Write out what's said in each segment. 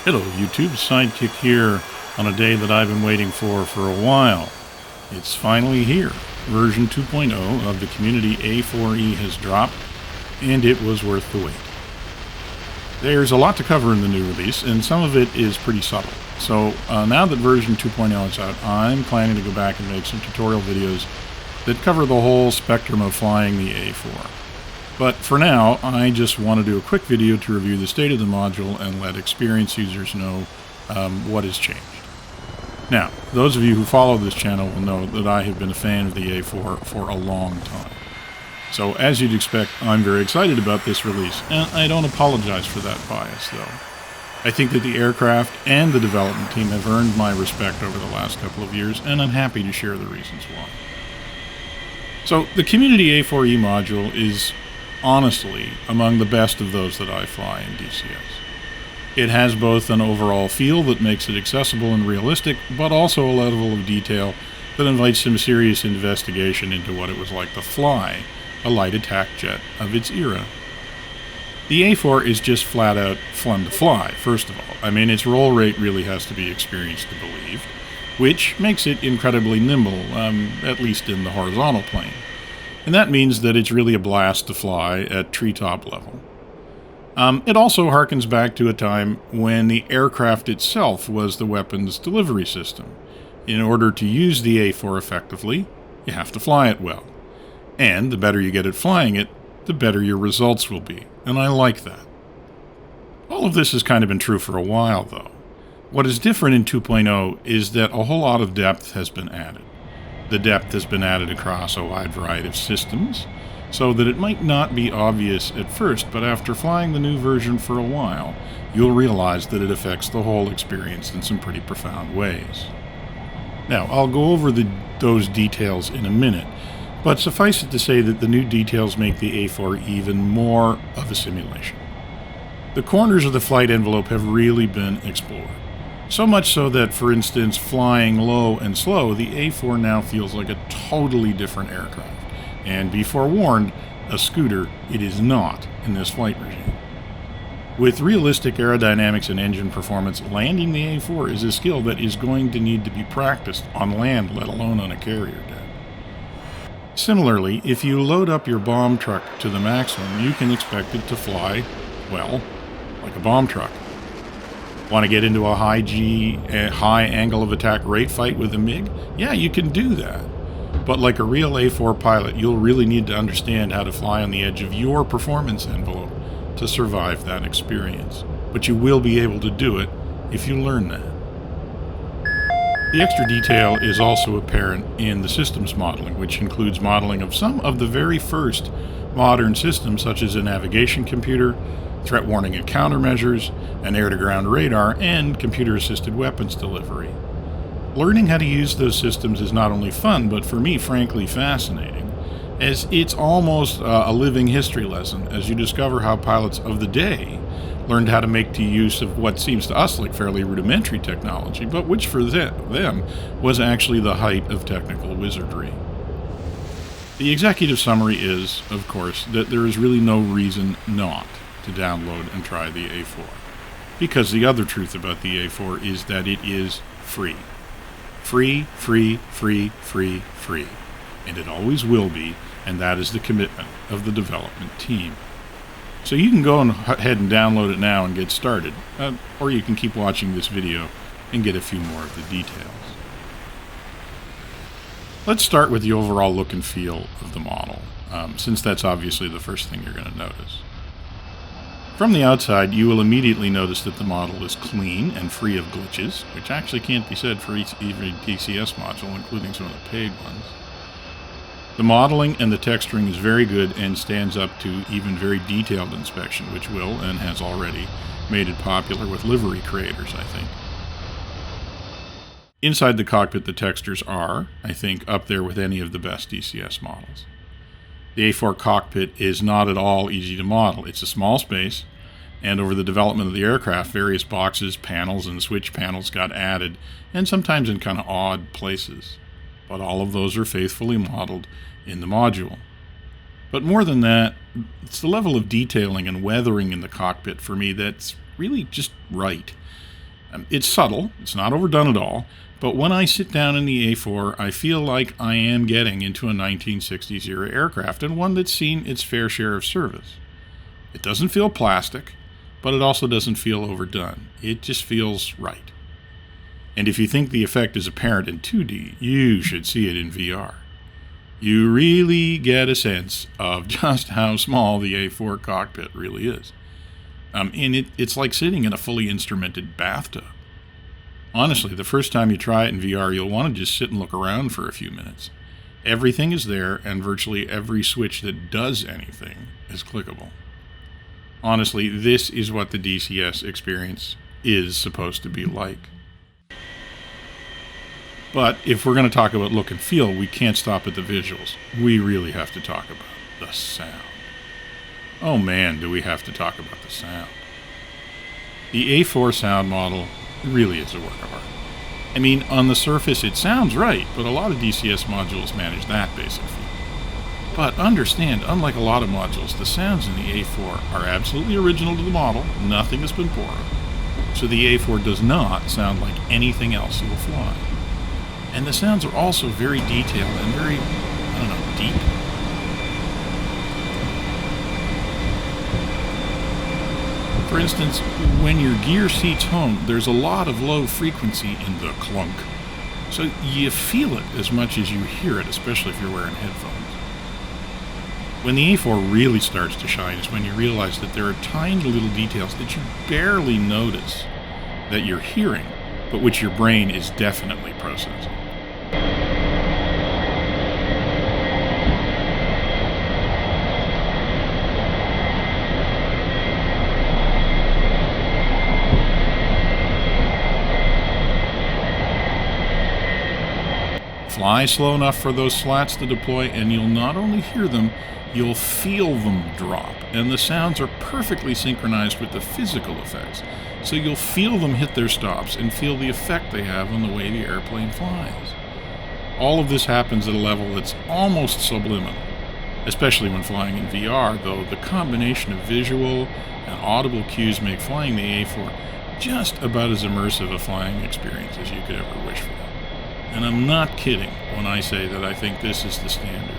Hello YouTube, Sidekick here on a day that I've been waiting for a while. It's finally here. Version 2.0 of the community A-4E has dropped, and it was worth the wait. There's a lot to cover in the new release, and some of it is pretty subtle. So now that version 2.0 is out, I'm planning to go back and make some tutorial videos that cover the whole spectrum of flying the A4. But for now, I just want to do a quick video to review the state of the module and let experienced users know what has changed. Now, those of you who follow this channel will know that I have been a fan of the A4 for a long time. So as you'd expect, I'm very excited about this release, and I don't apologize for that bias though. I think that the aircraft and the development team have earned my respect over the last couple of years, and I'm happy to share the reasons why. So the community A4E module is honestly among the best of those that I fly in DCS. It has both an overall feel that makes it accessible and realistic, but also a level of detail that invites some serious investigation into what it was like to fly a light attack jet of its era. The A4 is just flat out fun to fly, first of all. I mean, its roll rate really has to be experienced to believe, which makes it incredibly nimble, at least in the horizontal plane. And that means that it's really a blast to fly at treetop level. It also harkens back to a time when the aircraft itself was the weapons delivery system. In order to use the A4 effectively, you have to fly it well. And the better you get at flying it, the better your results will be. And I like that. All of this has kind of been true for a while, though. What is different in 2.0 is that a whole lot of depth has been added. The depth has been added across a wide variety of systems, so that it might not be obvious at first, but after flying the new version for a while, you'll realize that it affects the whole experience in some pretty profound ways. Now, I'll go over those details in a minute, but suffice it to say that the new details make the A4 even more of a simulation. The corners of the flight envelope have really been explored. So much so that, for instance, flying low and slow, the A4 now feels like a totally different aircraft. And be forewarned, a scooter, it is not in this flight regime. With realistic aerodynamics and engine performance, landing the A4 is a skill that is going to need to be practiced on land, let alone on a carrier deck. Similarly, if you load up your bomb truck to the maximum, you can expect it to fly, well, like a bomb truck. Want to get into a high G, high angle of attack rate fight with a MiG? Yeah, you can do that. But like a real A4 pilot, you'll really need to understand how to fly on the edge of your performance envelope to survive that experience. But you will be able to do it if you learn that. The extra detail is also apparent in the systems modeling, which includes modeling of some of the very first modern systems, such as a navigation computer, threat warning and countermeasures, an air-to-ground radar, and computer-assisted weapons delivery. Learning how to use those systems is not only fun, but for me, frankly, fascinating, as it's almost a living history lesson as you discover how pilots of the day learned how to make use of what seems to us like fairly rudimentary technology, but which for them was actually the height of technical wizardry. The executive summary is, of course, that there is really no reason not to download and try the A4. Because the other truth about the A4 is that it is free. Free, free, free, free, free. And it always will be, and that is the commitment of the development team. So you can go ahead and download it now and get started, or you can keep watching this video and get a few more of the details. Let's start with the overall look and feel of the model, since that's obviously the first thing you're going to notice. From the outside, you will immediately notice that the model is clean and free of glitches, which actually can't be said for every DCS module, including some of the paid ones. The modeling and the texturing is very good and stands up to even very detailed inspection, which will, and has already, made it popular with livery creators, I think. Inside the cockpit, the textures are, I think, up there with any of the best DCS models. The A4 cockpit is not at all easy to model. It's a small space, and over the development of the aircraft, various boxes, panels, and switch panels got added, and sometimes in kind of odd places. But all of those are faithfully modeled in the module. But more than that, it's the level of detailing and weathering in the cockpit for me that's really just right. It's subtle, it's not overdone at all, but when I sit down in the A4, I feel like I am getting into a 1960s era aircraft, and one that's seen its fair share of service. It doesn't feel plastic, but it also doesn't feel overdone. It just feels right. And if you think the effect is apparent in 2D, you should see it in VR. You really get a sense of just how small the A4 cockpit really is. And it's like sitting in a fully instrumented bathtub. Honestly, the first time you try it in VR, you'll want to just sit and look around for a few minutes. Everything is there, and virtually every switch that does anything is clickable. Honestly, this is what the DCS experience is supposed to be like. But if we're going to talk about look and feel, we can't stop at the visuals. We really have to talk about the sound. Oh man, do we have to talk about the sound. The A4 sound model really is a work of art. I mean, on the surface it sounds right, but a lot of DCS modules manage that basic feat. But understand, unlike a lot of modules, the sounds in the A4 are absolutely original to the model. Nothing has been borrowed. So the A4 does not sound like anything else that will fly. And the sounds are also very detailed and very, deep. For instance, when your gear seats home, there's a lot of low frequency in the clunk. So you feel it as much as you hear it, especially if you're wearing headphones. When the A4 really starts to shine is when you realize that there are tiny little details that you barely notice that you're hearing, but which your brain is definitely processing. Fly slow enough for those slats to deploy, and you'll not only hear them, you'll feel them drop. And the sounds are perfectly synchronized with the physical effects. So you'll feel them hit their stops and feel the effect they have on the way the airplane flies. All of this happens at a level that's almost subliminal, especially when flying in VR, though the combination of visual and audible cues make flying the A4 just about as immersive a flying experience as you could ever wish for. And I'm not kidding when I say that I think this is the standard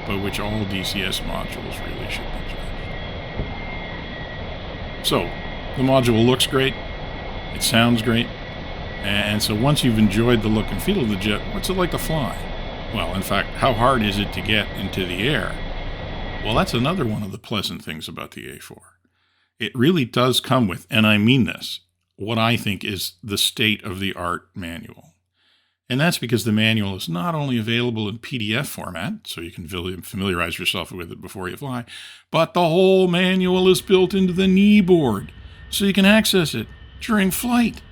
by which all DCS modules really should be judged. So, the module looks great, it sounds great, and so once you've enjoyed the look and feel of the jet, what's it like to fly? Well, in fact, how hard is it to get into the air? Well, that's another one of the pleasant things about the A4. It really does come with, and I mean this, what I think is the state-of-the-art manual. And that's because the manual is not only available in PDF format, so you can familiarize yourself with it before you fly, but the whole manual is built into the knee board, so you can access it during flight.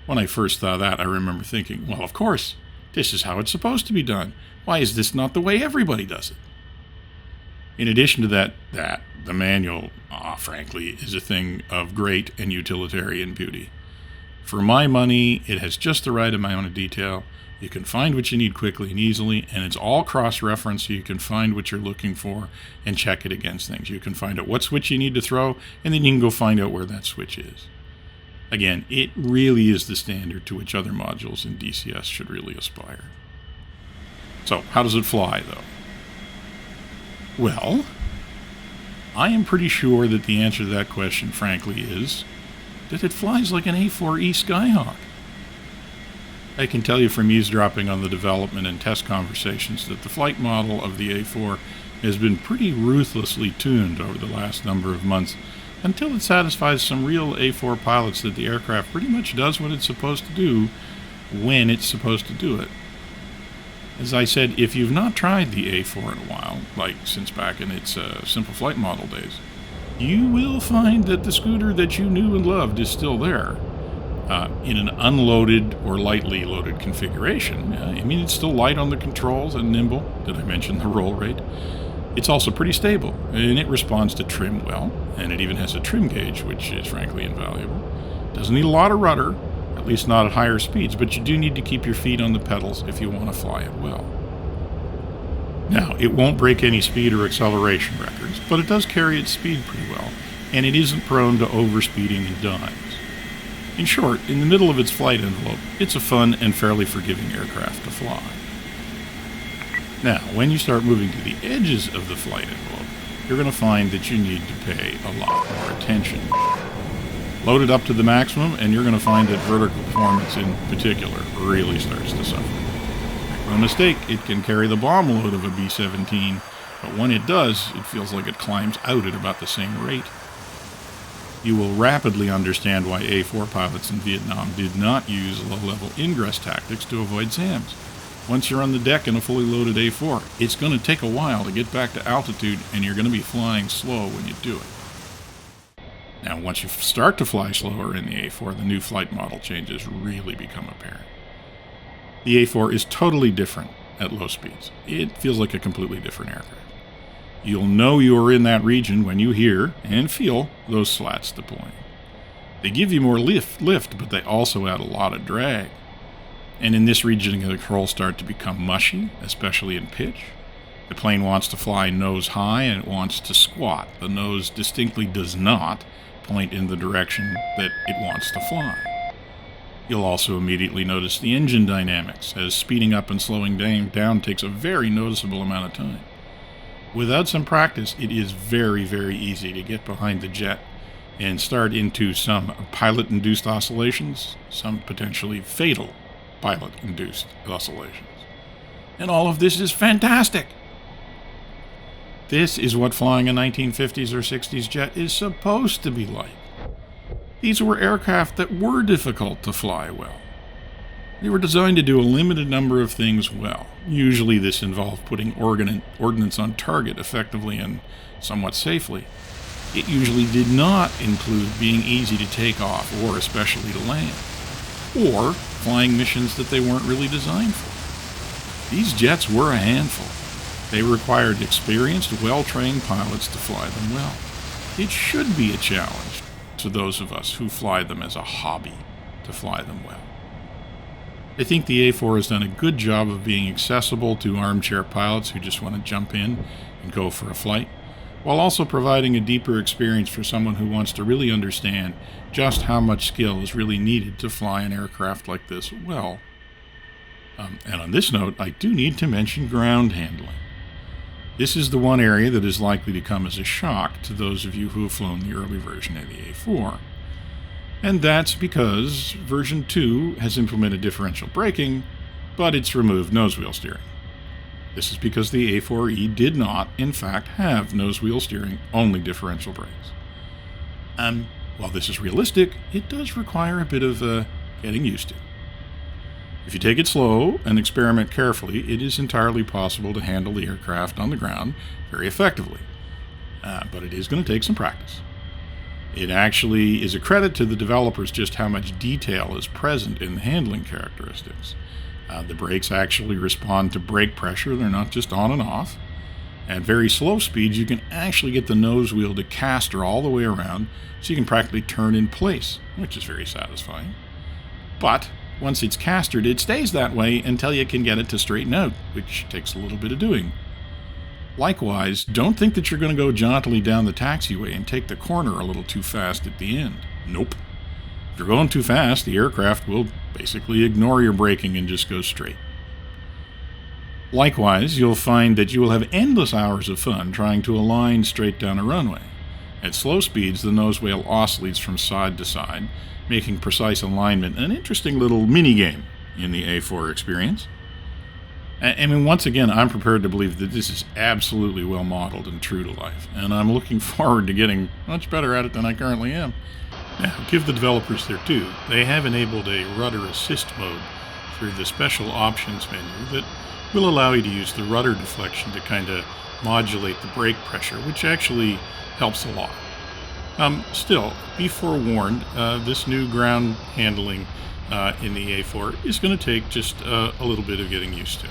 When I first saw that, I remember thinking, well, of course, this is how it's supposed to be done. Why is this not the way everybody does it? In addition to that, the manual, frankly, is a thing of great and utilitarian beauty. For my money, it has just the right amount of detail. You can find what you need quickly and easily, and it's all cross-referenced, so you can find what you're looking for and check it against things. You can find out what switch you need to throw, and then you can go find out where that switch is. Again, it really is the standard to which other modules in DCS should really aspire. So, how does it fly, though? Well, I am pretty sure that the answer to that question, frankly, is that it flies like an A-4E Skyhawk. I can tell you from eavesdropping on the development and test conversations that the flight model of the A4 has been pretty ruthlessly tuned over the last number of months until it satisfies some real A4 pilots that the aircraft pretty much does what it's supposed to do when it's supposed to do it. As I said, if you've not tried the A4 in a while, like since back in its simple flight model days, you will find that the scooter that you knew and loved is still there, in an unloaded or lightly loaded configuration. It's still light on the controls and nimble. Did I mention the roll rate? It's also pretty stable, and it responds to trim well, and it even has a trim gauge, which is frankly invaluable. Doesn't need a lot of rudder, at least not at higher speeds, but you do need to keep your feet on the pedals if you want to fly it well. Now, it won't break any speed or acceleration records, but it does carry its speed pretty well, and it isn't prone to overspeeding and dives. In short, in the middle of its flight envelope, it's a fun and fairly forgiving aircraft to fly. Now, when you start moving to the edges of the flight envelope, you're going to find that you need to pay a lot more attention. Load it up to the maximum, and you're going to find that vertical performance in particular really starts to suffer. Make no mistake, it can carry the bomb load of a B-17, but when it does, it feels like it climbs out at about the same rate. You will rapidly understand why A-4 pilots in Vietnam did not use low-level ingress tactics to avoid SAMs. Once you're on the deck in a fully loaded A-4, it's going to take a while to get back to altitude, and you're going to be flying slow when you do it. Now, once you start to fly slower in the A-4, the new flight model changes really become apparent. The A-4 is totally different at low speeds. It feels like a completely different aircraft. You'll know you're in that region when you hear and feel those slats deploying. They give you more lift, but they also add a lot of drag. And in this region, the controls start to become mushy, especially in pitch. The plane wants to fly nose high and it wants to squat. The nose distinctly does not point in the direction that it wants to fly. You'll also immediately notice the engine dynamics, as speeding up and slowing down takes a very noticeable amount of time. Without some practice, it is very, very easy to get behind the jet and start into some pilot-induced oscillations, some potentially fatal pilot-induced oscillations. And all of this is fantastic! This is what flying a 1950s or 60s jet is supposed to be like. These were aircraft that were difficult to fly well. They were designed to do a limited number of things well. Usually this involved putting ordnance on target effectively and somewhat safely. It usually did not include being easy to take off or especially to land, or flying missions that they weren't really designed for. These jets were a handful. They required experienced, well-trained pilots to fly them well. It should be a challenge to those of us who fly them as a hobby to fly them well. I think the A-4 has done a good job of being accessible to armchair pilots who just want to jump in and go for a flight, while also providing a deeper experience for someone who wants to really understand just how much skill is really needed to fly an aircraft like this well. And on this note, I do need to mention ground handling. This is the one area that is likely to come as a shock to those of you who have flown the early version of the A-4. And that's because version 2 has implemented differential braking, but it's removed nose wheel steering. This is because the A-4E did not, in fact, have nose wheel steering, only differential brakes. While this is realistic, it does require a bit of getting used to. If you take it slow and experiment carefully, it is entirely possible to handle the aircraft on the ground very effectively. But it is going to take some practice. It actually is a credit to the developers just how much detail is present in the handling characteristics. The brakes actually respond to brake pressure. They're not just on and off. At very slow speeds, you can actually get the nose wheel to caster all the way around, so you can practically turn in place, which is very satisfying. But once it's castered, it stays that way until you can get it to straighten out, which takes a little bit of doing. Likewise, don't think that you're going to go jauntily down the taxiway and take the corner a little too fast at the end. Nope. If you're going too fast, the aircraft will basically ignore your braking and just go straight. Likewise, you'll find that you will have endless hours of fun trying to align straight down a runway. At slow speeds, the nose wheel oscillates from side to side, making precise alignment an interesting little mini-game in the A-4 experience. I mean, once again, I'm prepared to believe that this is absolutely well modeled and true to life, and I'm looking forward to getting much better at it than I currently am. Now, give the developers their due. They have enabled a rudder assist mode through the special options menu that will allow you to use the rudder deflection to kind of modulate the brake pressure, which actually helps a lot. Still, be forewarned, this new ground handling in the A-4 is going to take just a little bit of getting used to.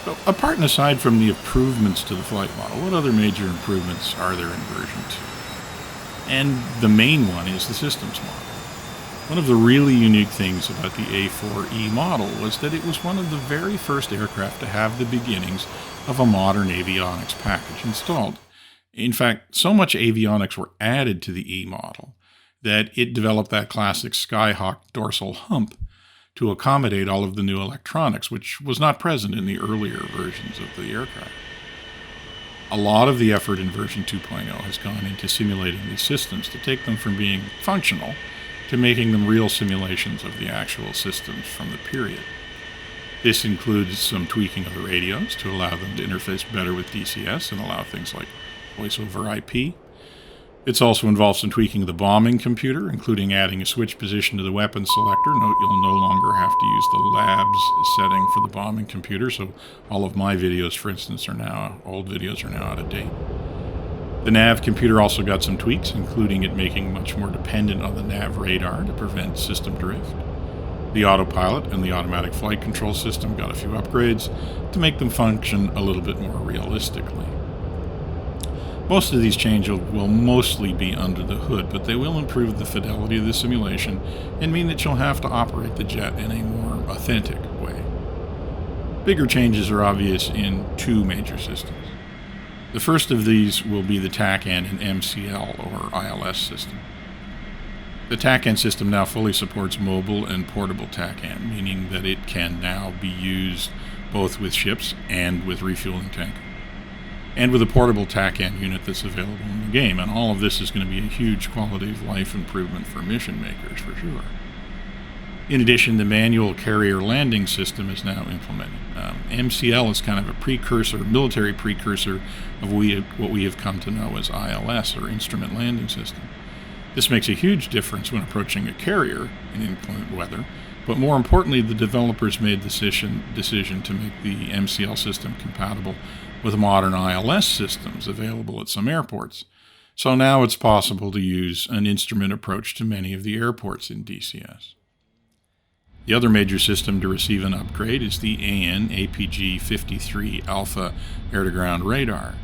So, apart and aside from the improvements to the flight model, what other major improvements are there in version 2? And the main one is the systems model. One of the really unique things about the A-4E model was that it was one of the very first aircraft to have the beginnings of a modern avionics package installed. In fact, so much avionics were added to the E model that it developed that classic Skyhawk dorsal hump to accommodate all of the new electronics, which was not present in the earlier versions of the aircraft. A lot of the effort in version 2.0 has gone into simulating these systems to take them from being functional to making them real simulations of the actual systems from the period. This includes some tweaking of the radios to allow them to interface better with DCS and allow things like voice over IP. It's also involved some tweaking of the bombing computer, including adding a switch position to the weapon selector. Note you'll no longer have to use the labs setting for the bombing computer, so all of my videos, for instance, old videos are now out of date. The nav computer also got some tweaks, including it making much more dependent on the nav radar to prevent system drift. The autopilot and the automatic flight control system got a few upgrades to make them function a little bit more realistically. Most of these changes will mostly be under the hood, but they will improve the fidelity of the simulation and mean that you'll have to operate the jet in a more authentic way. Bigger changes are obvious in two major systems. The first of these will be the TACAN and MCL or ILS system. The TACAN system now fully supports mobile and portable TACAN, meaning that it can now be used both with ships and with refueling tankers, and with a portable TACAN unit that's available in the game. And all of this is going to be a huge quality of life improvement for mission makers, for sure. In addition, the manual carrier landing system is now implemented. MCL is kind of a military precursor of what we have come to know as ILS, or Instrument Landing System. This makes a huge difference when approaching a carrier in inclement weather, but more importantly, the developers made the decision to make the MCL system compatible with modern ILS systems available at some airports. So now it's possible to use an instrument approach to many of the airports in DCS. The other major system to receive an upgrade is the AN APG-53 Alpha air-to-ground radar.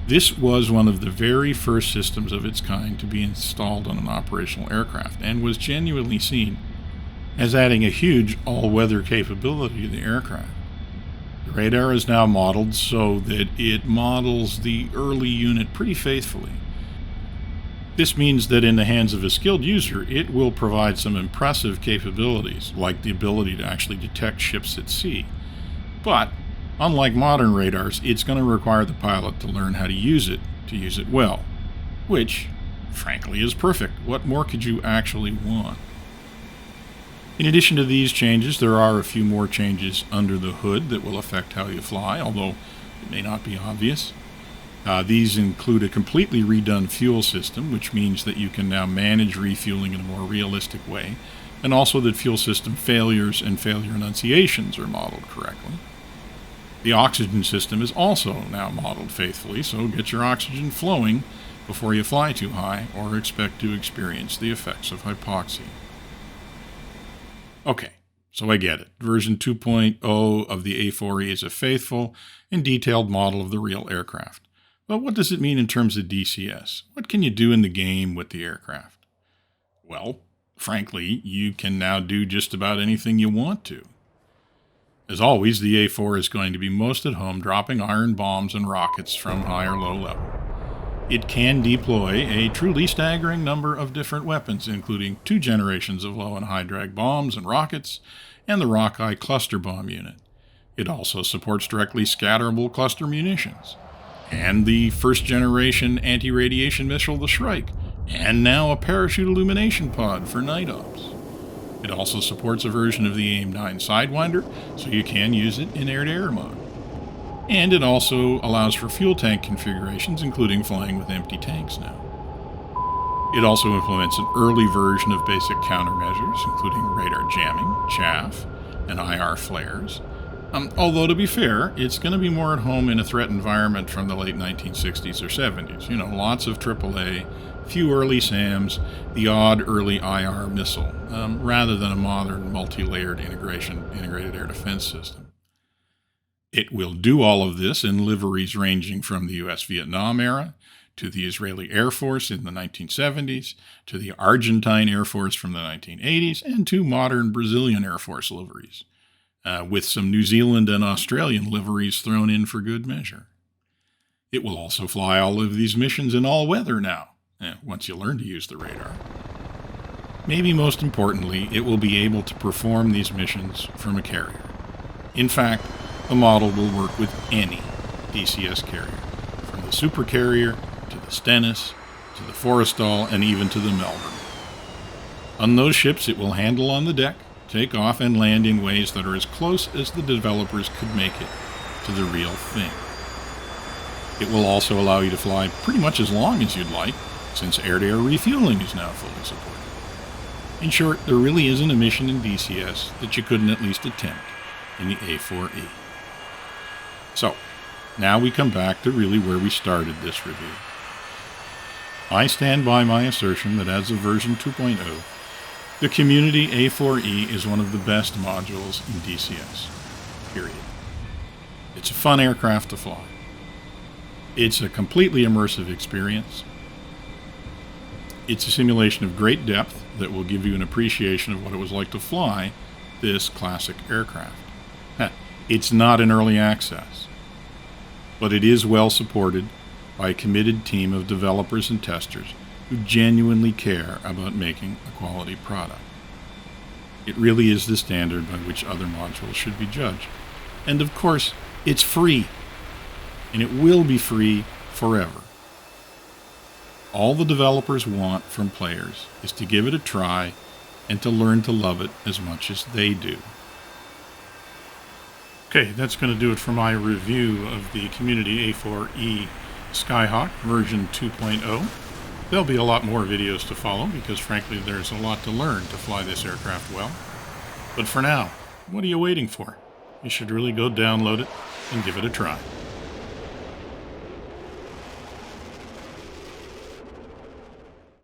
This was one of the very first systems of its kind to be installed on an operational aircraft and was genuinely seen as adding a huge all-weather capability to the aircraft. The radar is now modeled so that it models the early unit pretty faithfully. This means that in the hands of a skilled user, it will provide some impressive capabilities, like the ability to actually detect ships at sea. But, unlike modern radars, it's going to require the pilot to learn how to use it well. Which, frankly, is perfect. What more could you actually want? In addition to these changes, there are a few more changes under the hood that will affect how you fly, although it may not be obvious. These include a completely redone fuel system, which means that you can now manage refueling in a more realistic way, and also that fuel system failures and failure enunciations are modeled correctly. The oxygen system is also now modeled faithfully, so get your oxygen flowing before you fly too high or expect to experience the effects of hypoxia. Okay, so I get it. Version 2.0 of the A-4E is a faithful and detailed model of the real aircraft. But what does it mean in terms of DCS? What can you do in the game with the aircraft? Well, frankly, you can now do just about anything you want to. As always, the A-4 is going to be most at home dropping iron bombs and rockets from high or low level. It can deploy a truly staggering number of different weapons, including 2 generations of low and high drag bombs and rockets, and the Rockeye cluster bomb unit. It also supports directly scatterable cluster munitions, and the first generation anti-radiation missile, the Shrike, and now a parachute illumination pod for night ops. It also supports a version of the AIM-9 Sidewinder, so you can use it in air-to-air mode. And it also allows for fuel tank configurations, including flying with empty tanks now. It also implements an early version of basic countermeasures, including radar jamming, chaff, and IR flares. Although, to be fair, it's going to be more at home in a threat environment from the late 1960s or 70s. Lots of AAA, few early SAMs, the odd early IR missile, rather than a modern multi-layered integrated air defense system. It will do all of this in liveries ranging from the U.S. Vietnam era to the Israeli Air Force in the 1970s, to the Argentine Air Force from the 1980s, and to modern Brazilian Air Force liveries, with some New Zealand and Australian liveries thrown in for good measure. It will also fly all of these missions in all weather now, once you learn to use the radar. maybe most importantly, it will be able to perform these missions from a carrier. In fact, the model will work with any DCS carrier, from the supercarrier to the Stennis, to the Forrestal, and even to the Melbourne. On those ships, it will handle on the deck, take off, and land in ways that are as close as the developers could make it to the real thing. It will also allow you to fly pretty much as long as you'd like, since air-to-air refueling is now fully supported. In short, there really isn't a mission in DCS that you couldn't at least attempt in the A-4E. So, now we come back to really where we started this review. I stand by my assertion that as of version 2.0, the Community A-4E is one of the best modules in DCS, period. It's a fun aircraft to fly. It's a completely immersive experience. It's a simulation of great depth that will give you an appreciation of what it was like to fly this classic aircraft. It's not in early access, but it is well supported by a committed team of developers and testers who genuinely care about making a quality product. It really is the standard by which other modules should be judged. And of course, it's free, and it will be free forever. All the developers want from players is to give it a try and to learn to love it as much as they do. Okay, that's going to do it for my review of the Community A-4E Skyhawk version 2.0. There'll be a lot more videos to follow because frankly there's a lot to learn to fly this aircraft well. But for now, what are you waiting for? You should really go download it and give it a try.